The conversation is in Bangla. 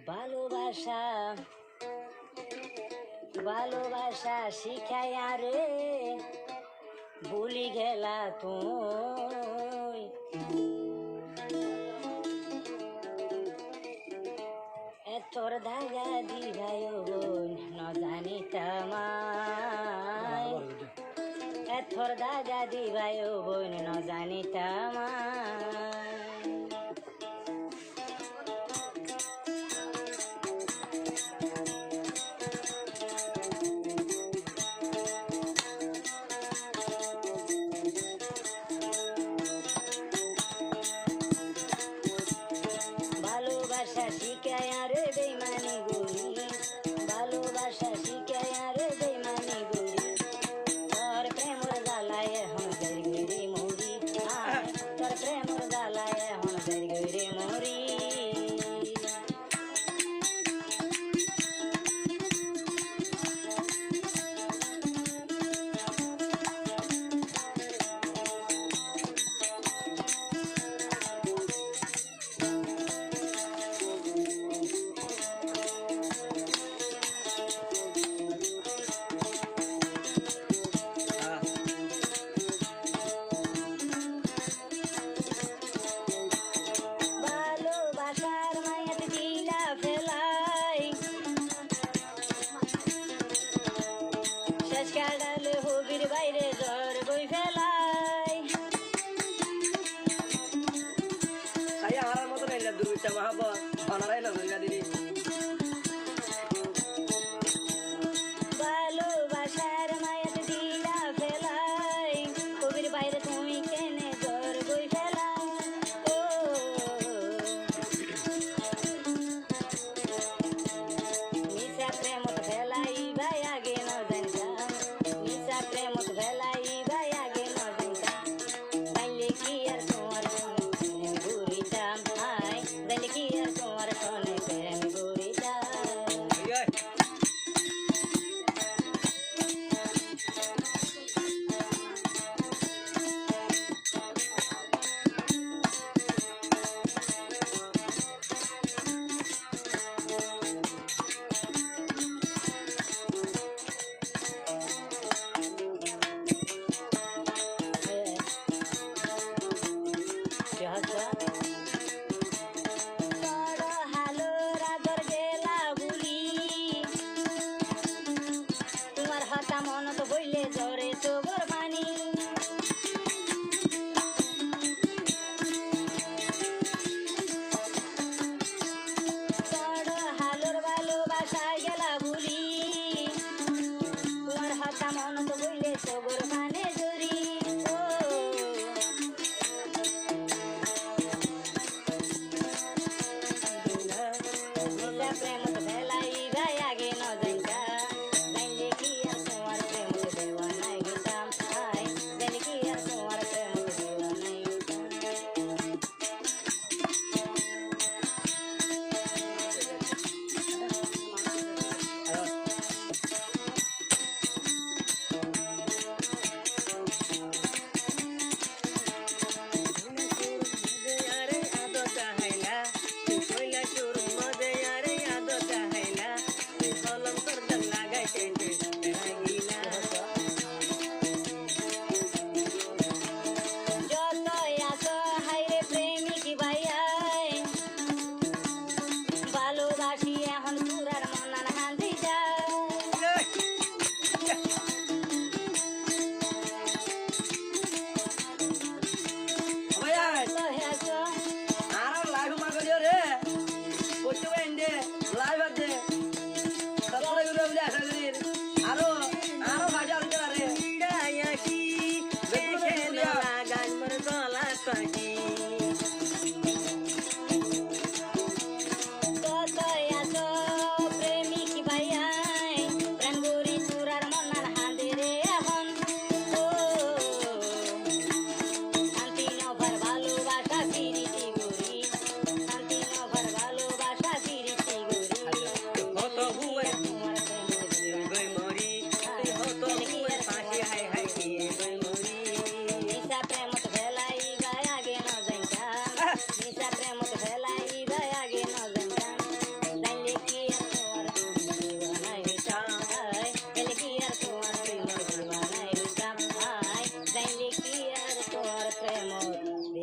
ভালোবাসা ভালোবাসা শিখাইয়া রে ভুলি গেলা তুই তোর দাগা দিবাই বোন ন জানি তামাই তোর দাগা দিবাই বোন ন জানি তামাই ভালোবাসা শিখায়া রে বেইমানি গরি ভালোবাসা শিখায়া রে বেইমানি গরি তোর প্রেমর জ্বালায় এখন গরি মরি তোর প্রেমর জ্বালায় এখন গরি মরি কাটালে হবির বাইরে জ্বর বই ফেলাই খাইয়া হারার মতো নাইলা দুইটা মাহাবা অনারাইলা ধইরা দিদি ভালোবাসার মায়াতে দিলা ফেলাই হবির বাইরে তুমি কেনে জ্বর বই ফেলাই ও মিশা প্রেমত ফেলাই ভাই আগে ন জানতাম মিশা প্রেমত ফেলাই ভাই আগে ন জানতাম তাইলে কি আর তোমার সনে ঘুরিতাম হাই তাইলে কি আর তোমার সনে প্রেম ঘুরিতাম মন তো বইলে জরে তোর পানি হালোর ভালোবাসা গেলা ভুলি তোমার হাতা মন তো বইলে তোর পানে জরি প্রেম তো ফেলাই ভাই আগে ন জানতা জানলে কি আর তোমার প্রেম দেওয়া নাই গেতাম হাই জানলে কি আর তোমার প্রেম দেওয়া নাই আরে আদো চাহাইলা তুই কইলা শুরু